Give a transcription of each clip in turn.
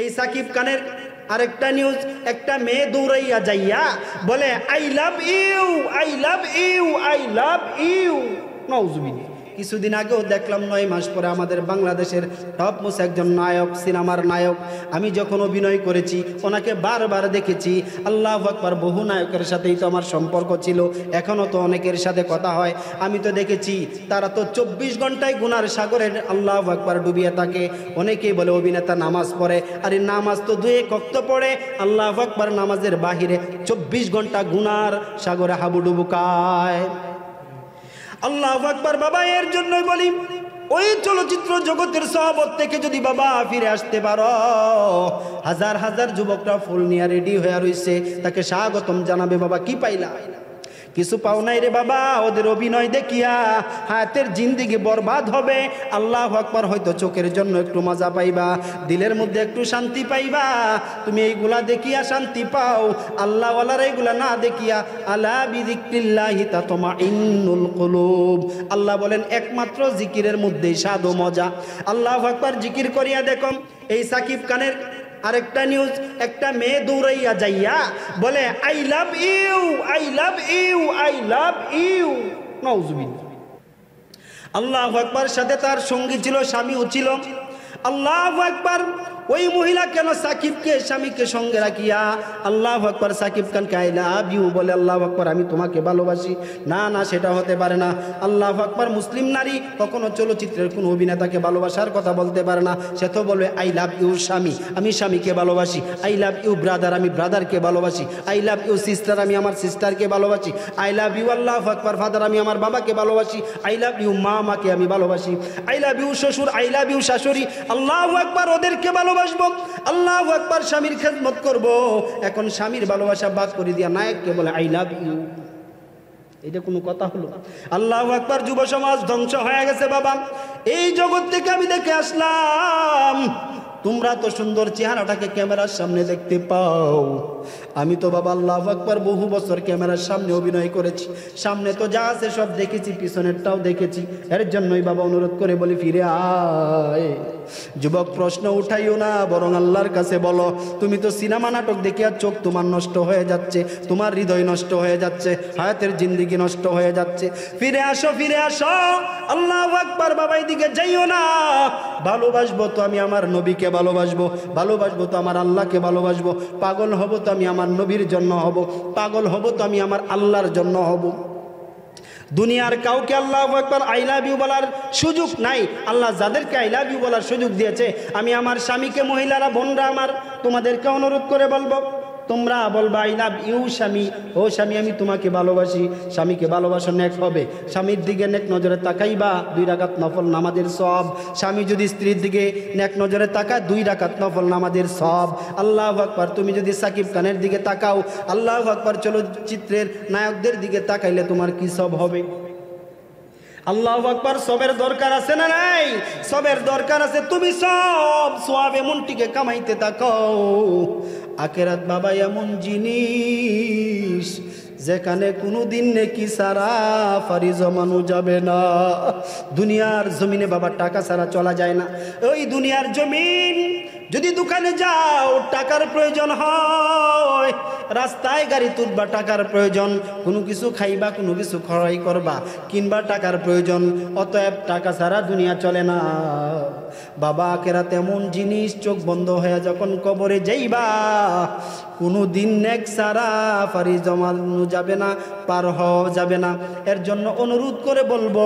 এই সাকিব খানের আরেকটা নিউজ, একটা মেয়ে দৌড়াইয়া যাইয়া বলে I love you, I love you, I love you. নাউজুবিল্লাহ। কিছুদিন আগেও দেখলাম 9 মাস পরে আমাদের বাংলাদেশের টপ মোস্ট একজন নায়ক, সিনেমার নায়ক, আমি যখন অভিনয় করেছি ওনাকে বারবার দেখেছি। আল্লাহু আকবার। বহু নায়কের সাথেই তো আমার সম্পর্ক ছিল, এখনও তো অনেকের সাথে কথা হয়। আমি তো দেখেছি তারা তো 24 ঘন্টায় গুনার সাগরে আল্লাহু আকবার ডুবিয়ে থাকে। অনেকেই বলে অভিনেতা নামাজ পড়ে, আরে নামাজ তো 2 ওয়াক্ত পড়ে, আল্লাহু আকবার নামাজের বাহিরে 24 ঘন্টা গুনার সাগরে হাবুডুবু খায়। আল্লাহু আকবার। বাবা, এর জন্যই বলি ওই চলচ্চিত্র জগতের সহবত থেকে যদি বাবা ফিরে আসতে পারো, হাজার হাজার যুবকরা ফুল নিয়ে রেডি হয়ে রয়েছে, তাকে স্বাগতম জানাবে। বাবা কি পাইলা? কিছু পাও নাই রে বাবা। ওদের অভিনয় দেখিয়া হায়াতের জিন্দেগি বরবাদ হবে। আল্লাহু আকবার। হয়তো চোখের জন্য একটু মজা পাইবা, দিলের মধ্যে একটু শান্তি পাইবা। তুমি এইগুলা দেখিয়া শান্তি পাও, আল্লাহওয়ালার এইগুলা না দেখিয়া। আলা বিযিকরিল্লাহি তাতমাইন্নুল কুলুব। আল্লাহ বলেন একমাত্র জিকিরের মধ্যেই স্বাদ ও মজা। আল্লাহু আকবার। জিকির করিয়া দেখো। এই সাকিব খানের আরেকটা নিউজ, একটা মেয়ে দৌড়াইয়া যাইয়া বলে I love you, I love you, I love you. নাউজুবিল্লাহ। আল্লাহু আকবার। সাথে তার সঙ্গী ছিল, স্বামীও ছিল। আল্লাহু আকবার। ওই মহিলা কেন সাকিবকে, স্বামীকে সঙ্গে রাখিয়া আল্লাহু আকবার সাকিব খানকে আই লাভ ইউ বলে? আল্লাহু আকবার। আমি তোমাকে ভালোবাসি। না না, সেটা হতে পারে না। আল্লাহু আকবার। মুসলিম নারী কখনো চলচ্চিত্রের কোনো অভিনেতাকে ভালোবাসার কথা বলতে পারে না। সে তো বলবে আই লাভ ইউ স্বামী, আমি স্বামীকে ভালোবাসি। আই লাভ ইউ ব্রাদার, আমি ব্রাদারকে ভালোবাসি। আই লাভ ইউ সিস্টার, আমি আমার সিস্টারকে ভালোবাসি। আই লাভ ইউ আল্লাহু আকবার ফাদার, আমি আমার বাবাকে ভালোবাসি। আই লাভ ইউ মা, আমাকে আমি ভালোবাসি। আই লাভ ইউ শ্বশুর, আই লাভ ইউ শাশুড়ি। আল্লাহু আকবার। ওদেরকে ভালোবাসবো। আল্লাহু আকবার। স্বামীর খেদমত করব। এখন স্বামীর ভালোবাসা বাদ করে দিয়া নায়ককে বলে আই লাভ ইউ। এটা কোনো কথা হলো? আল্লাহু আকবার। যুব সমাজ ধ্বংস হয়ে গেছে বাবা। এই জগৎ থেকে আমি দেখে আসলাম, তোমরা তো সুন্দর চেহারাটাকে ক্যামেরার সামনে দেখতে পাও। আমি তো বাবা আল্লাহু আকবার বহু বছর ক্যামেরার সামনে অভিনয় করেছি। সামনে তো যা আছে সব দেখেছি, পিছনেরটাও দেখেছি। এর জন্যই বাবা অনুরোধ করে বলি ফিরে আয়। যুবক প্রশ্ন উঠাইও না, বরং আল্লাহর কাছে বলো। তুমি তো সিনেমা নাটক দেখিয়া চোখ তোমার নষ্ট হয়ে যাচ্ছে, তোমার হৃদয় নষ্ট হয়ে যাচ্ছে, হায়াতের জিন্দেগি নষ্ট হয়ে যাচ্ছে। ফিরে আসো, ফিরে আসো। আল্লাহু আকবার। বাবা এদিকে যাইও না। ভালোবাসবো তো আমি আমার নবীকে ভালোবাসবো, ভালোবাসবো তো আমার আল্লাহকে ভালোবাসবো। পাগল হব তো আমি আমার নবীর জন্য হব, পাগল হব তো আমি আমার আল্লাহর জন্য হব। দুনিয়ার কাউকে আল্লাহু আকবার আই লাভ ইউ বলার সুযোগ নাই। আল্লাহ যাদেরকে আই লাভ ইউ বলার সুযোগ দিয়েছে, আমি আমার স্বামীকে, মহিলারা বোনরা আমার, তোমাদেরকে অনুরোধ করে বলবো, তোমরা বলবা আই লাভ ইউ স্বামী। ও স্বামী, আমি তোমাকে ভালোবাসি। স্বামীকে ভালোবাসা নেক হবে। স্বামীর দিকে নেক নজরে তাকাইবা, 2 রাকাত নফল নামাজের সওয়াব। স্বামী যদি স্ত্রীর দিকে নেক নজরে তাকায়, 2 রাকাত নফল নামাজের সওয়াব। আল্লাহু আকবার। তুমি যদি সাকিব খানের দিকে তাকাও, আল্লাহু আকবার, চলচ্চিত্রের নায়কদের দিকে তাকাইলে তোমার কি সব হবে? আল্লাহু আকবার। সবের দরকার আছে না নাই? সবের দরকার আছে। তুমি সব সওয়াব এমনটিকে কামাইতে থাকো। আখিরাত বাবা এমন জিনিস যেখানে কোনোদিন নেকি সারা ফারি জমানো যাবে না। দুনিয়ার জমিনে বাবা টাকা ছাড়া চলা যায় না। ওই দুনিয়ার জমিন যদি দোকানে যাও টাকার প্রয়োজন হয়, রাস্তায় গাড়ি তুলবা টাকার প্রয়োজন, কোনো কিছু খাইবা, কোনো কিছু ক্রয় করবা, কিনবা টাকার প্রয়োজন। অতএব টাকা ছাড়া দুনিয়া চলে না বাবা। আখিরাত এমন জিনিস, চোখ বন্ধ হয়ে যখন কবরে যাইবা, কোনো দিন নেক সারা ফারি জমানো যাবে না, পার হওয়া যাবে না। এর জন্য অনুরোধ করে বলবো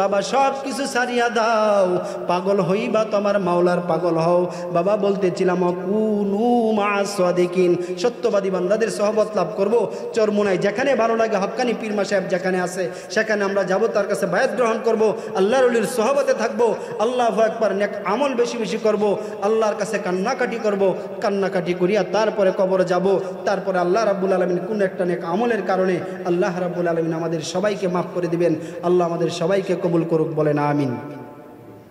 বাবা, সব কিছু ছাড়িয়া দাও। পাগল হইবা তোমার মাওলার পাগল হও। বাবা বলতেছিলাম কুনু মা'আস সাদিকিন, সত্যবাদী বান্দাদের সহবত লাভ করব। চরমুনায় যেখানে ভালো লাগে, হক্কানি পীর মা সাহেব যেখানে আছে সেখানে আমরা যাব, তার কাছে বায়াত গ্রহণ করব, আল্লাহর ওলির সহবতে থাকব। আল্লাহু আকবার। নেক আমল বেশি বেশি করব, আল্লাহর কাছে কান্নাকাটি করব। কান্নাকাটি করিয়া তারপরে কবরে যাব। তারপরে আল্লাহ রাব্বুল আলামিন কোন একটা নেক আমলের কারণে আল্লাহ রাব্বুল আলামিন আমাদের সবাইকে মাফ করে দিবেন। আল্লাহ আমাদের সবাইকে কবুল করুক, বলেন আমিন।